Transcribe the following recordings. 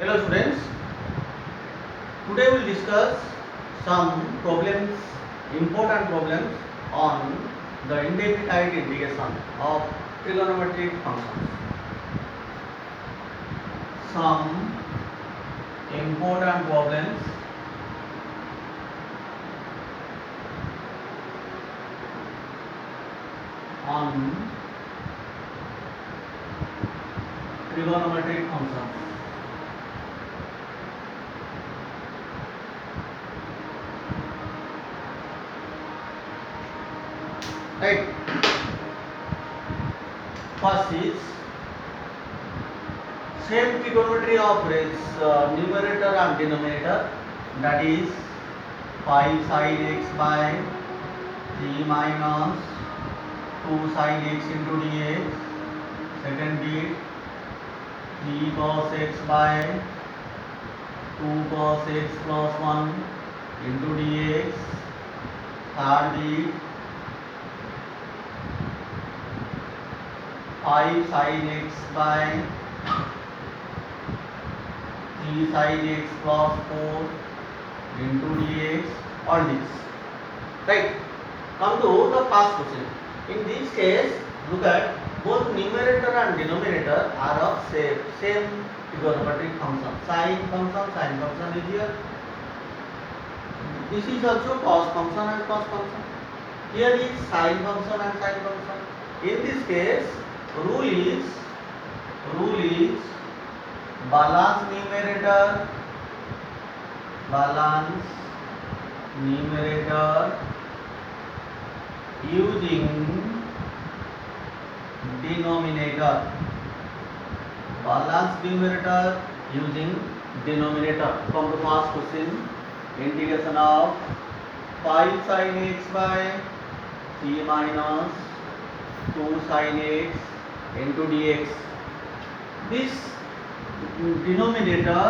Hello students, today we will discuss some problems, important problems on the indefinite integration of trigonometric functions. Some important problems on trigonometric functions. Right. First is same trigonometry of its numerator and denominator, that is 5 sin x by 3 minus 2 sin x into dx. Second bit 3 cos x by 2 cos x plus 1 into dx. Third bit 5 sin x by 3 sin x plus 4 into dx. All this. Right. Come to the first question. In this case, look at both numerator and denominator are of same trigonometric function. Sine function is here. This is also cos function and cos function. Here is sine function and sine function. In this case, rule is balance numerator using denominator. Balance numerator using denominator. From the first question, integration of 5 sin x by 3 minus 2 sin x into dx. This denominator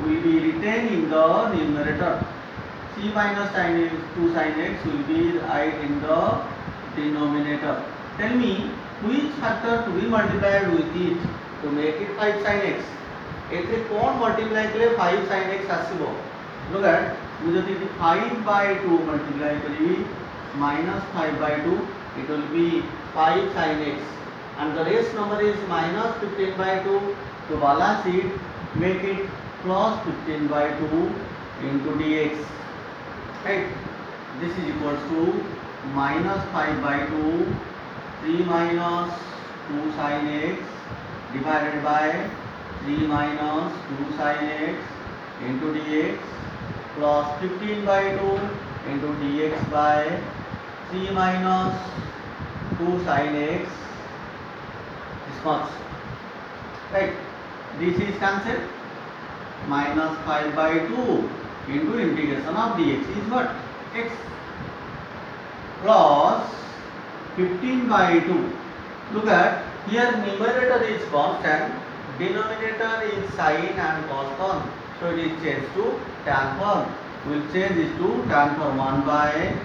will be written in the numerator. 3 minus 2 sin x will be written in the denominator. Tell me which factor to be multiplied with it to make it 5 sin x. एथे कौन multiply कले 5 sin x आसीबो. Look at मु जदि 5 by 2 multiply करी minus 5 by 2, it will be 5 sin x, and the rest number is minus 15 by 2. To balance it, make it plus 15 by 2 into dx. Right? This is equals to minus 5 by 2, 3 minus 2 sin x divided by 3 minus 2 sin x into dx plus 15 by 2 into dx by 3 minus 2 sin x. This much. Right? This is cancelled. Minus 5 by 2 into integration of dx is what? X plus 15 by 2. Look at here, numerator is constant, denominator is sine and cos form, so it is changed to tan form. We will change this to tan form 1 by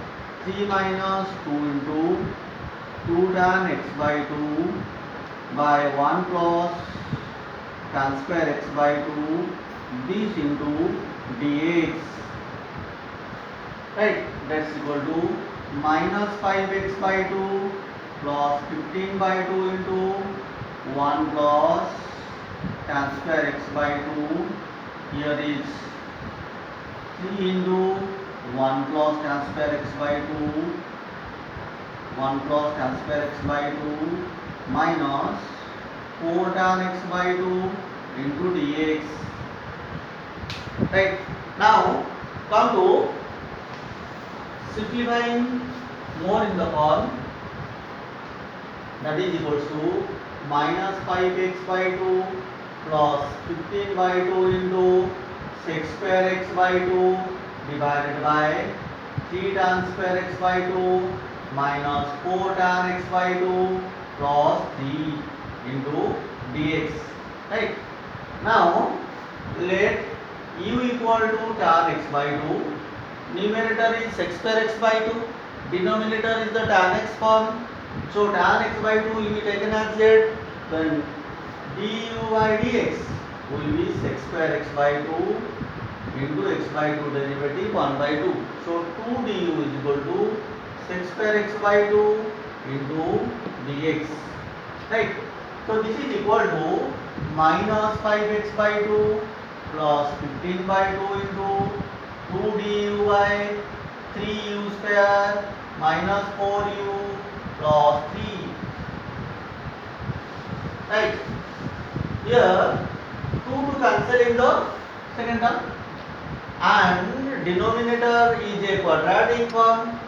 3 minus 2 into 2 tan x by 2 by 1 plus tan square x by 2 this into dx. Right, that's equal to minus 5x by 2 plus 15 by 2 into 1 plus tan square x by 2. Here is 3 into 1 plus tan square x by 2, 1 plus tan square x by 2 minus 4 tan x by 2 into dx. Right. Now come to simplifying more in the form, that is equals to minus 5x by 2 plus 15 by 2 into sec square x by 2 divided by 3 tan square x by 2 minus 4 tan x by 2 plus 3 into dx. Right. Now let u equal to tan x by 2. Numerator is sec square x by 2. Denominator is the tan x form. So tan x by 2 will be taken as z. Then du by dx. will be sec square x by 2 into x by 2 derivative 1 by 2. So 2 du is equal to sec square x by 2 into dx. Right. So this is equal to minus 5x by 2 plus 15 by 2 into 2 du by 3u square minus 4u plus 3. Right. Here 2 to cancel in the second term and denominator is a quadratic form.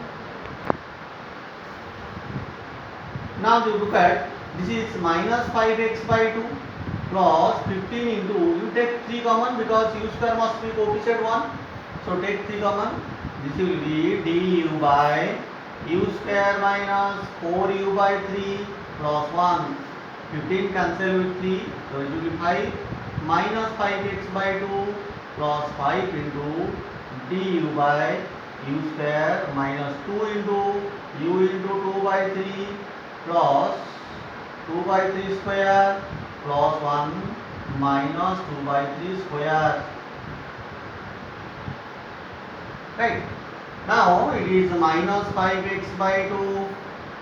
Now you look at this is minus 5x by 2 plus 15 into, you take 3 common because u square must be coefficient 1. So take 3 common. This will be du by u square minus 4u by 3 plus 1. 15 cancel with 3, so it will be 5 minus 5x by 2 plus 5 into du by u square minus 2 into u into 2 by 3 plus 2 by 3 square plus 1 minus 2 by 3 square. Right. Now it is minus 5x by 2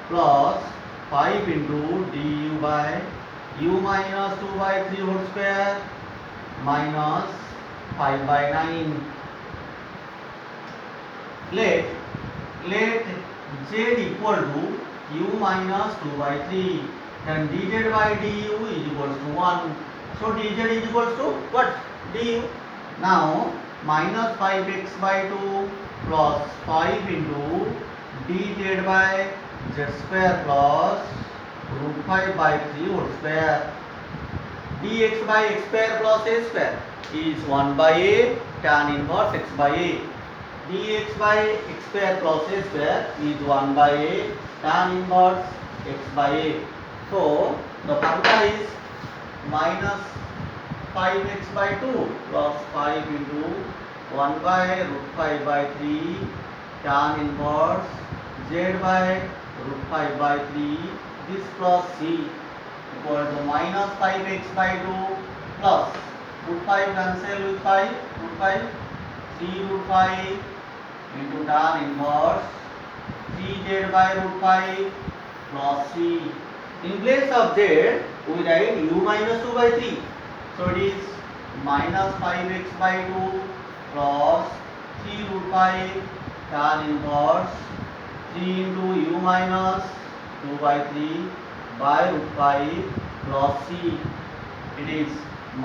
plus 5 into du by u minus 2 by 3 whole square minus 5 by 9. Let z equal to u minus 2 by 3. Then dz by du is equals to 1. So dz is equals to what? Du. Now minus 5x by 2 plus 5 into dz by z square plus root 5 by 3 whole square. Dx by x square plus a square is 1 by a tan inverse x by a. Dx by x square plus a square is 1 by a tan inverse x by a. So the formula is minus 5x by 2 plus 5 into 1 by root 5 by 3 tan inverse z by root 5 by 3 this plus c equal to minus 5x by 2 plus root 5 cancel with 5 root 5 3 root 5 into tan inverse 3z by root 5 plus c. In place of z we write u minus 2 by 3. So it is minus 5x by 2 plus 3 root 5 tan inverse 3 into u minus 2 by 3 by root 5 plus c. It is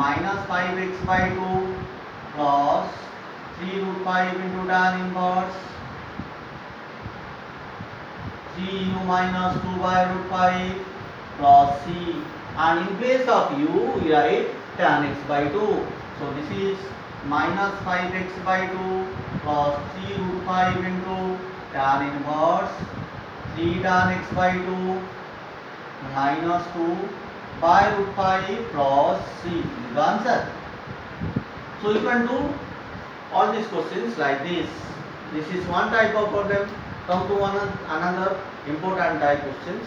minus 5x by 2 plus 3 root 5 into tan inverse 3u minus 2 by root 5 plus c, and in place of u we write tan x by 2. So this is minus 5x by 2 plus 3 root 5 into tan inverse 3 tan x by 2 minus 2 by root 5 plus c is the answer. So you can do all these questions like this. This is one type of problem. Come to another important type questions.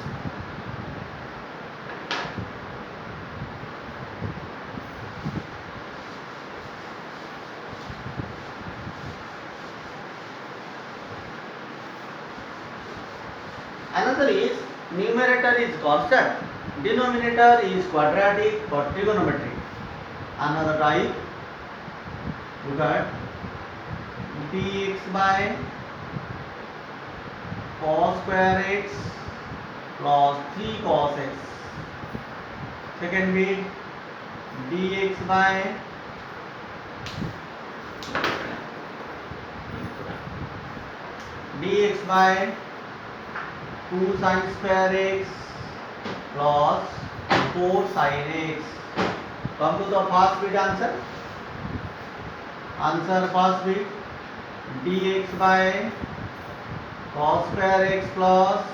Another is numerator is constant, denominator is quadratic for trigonometry. Another type, look at dx by cos square x plus 3 cos x. Second bit, dx by dx by 2 sin square x plus 4 sin x. Come to the first bit answer. Answer first bit, dx by cos square x plus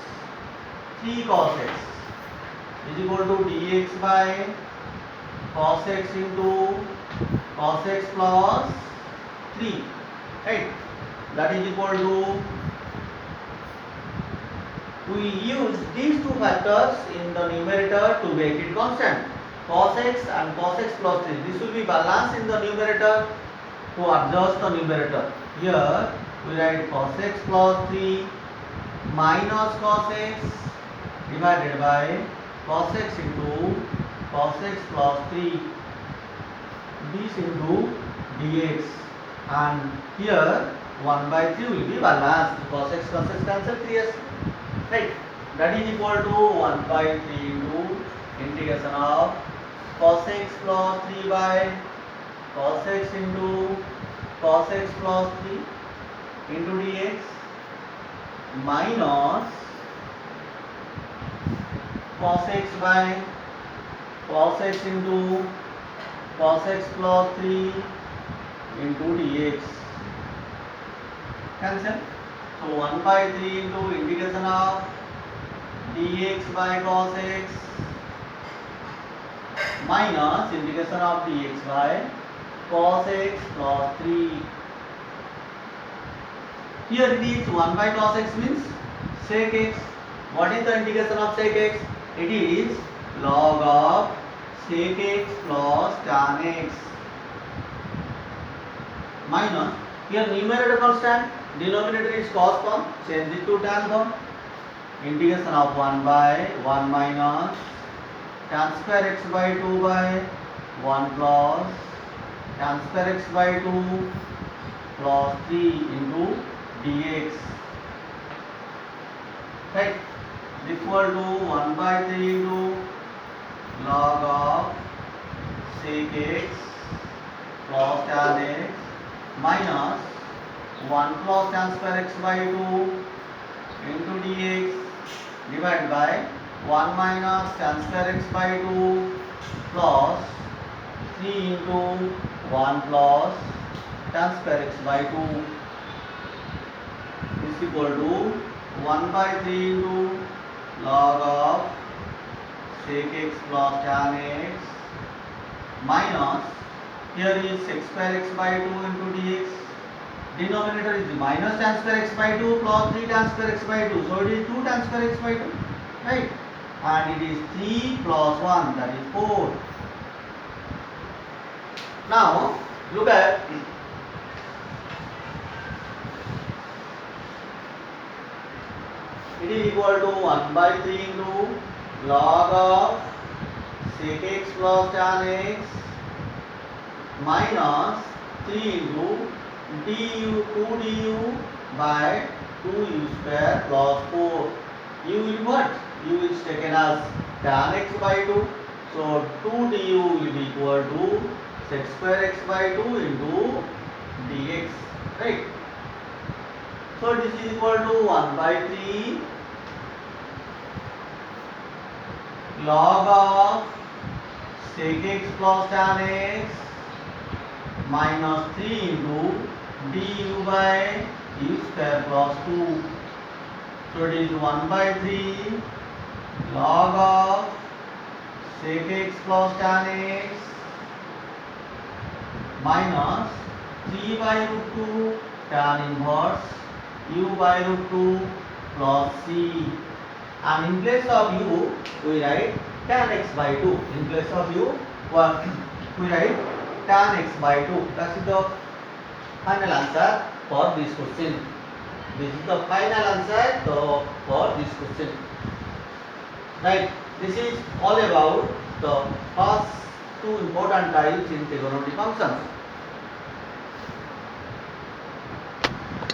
3 cos x is equal to dx by cos x into cos x plus 3, right? That is equal to, we use these two factors in the numerator to make it constant. cos x and cos x plus 3. This will be balanced in the numerator to adjust the numerator. Here we write cos x plus 3 minus cos x divided by cos x into cos x plus 3 this into dx, and here 1 by 3 will be balanced. Cos x cancel 3s, right? That is equal to 1 by 3 into integration of cos x plus 3 by cos x into cos x plus 3 into dx minus cos x by cos x into cos x plus 3 into dx. Cancel. So 1 by 3 into integration of dx by cos x minus integration of dx by cos x plus 3. Here it is 1 by cos x means sec x. What is the integration of sec x? It is log of sec x plus tan x minus, here numerator constant, denominator is cos form, change it to tan form. Integration of 1 by 1 minus tan square x by 2 by 1 plus tan square x by 2 plus 3 into dx. Right? Equal to 1 by 3 into log of sec x plus tan x minus 1 plus tan square x by 2 into dx divided by 1 minus tan square x by 2 plus 3 into 1 plus tan square x by 2 is equal to 1 by 3 into log of sec x plus tan x minus, here is sec square x by 2 into dx, denominator is minus tan square x by 2 plus 3 tan square x by 2, so it is 2 tan square x by 2, right? And it is 3 plus 1, that is 4. Now look at it is equal to 1 by 3 into log of sec x plus tan x minus 3 into du 2 du by 2u square plus 4. U will what? U is taken as tan x by 2. So 2 du will be equal to sec square x by 2 into dx. Right? So this is equal to 1 by 3 log of sec x plus tan x minus 3 into du by u square plus 2. So it is 1 by 3 log of sec x plus tan x minus 3 by root 2 tan inverse u by root 2 plus c, and in place of u we write tan x by 2. In place of u we write tan x by 2. That is the final answer for this question. This is the final answer for this question. Right? This is all about the first two important types in trigonometry functions.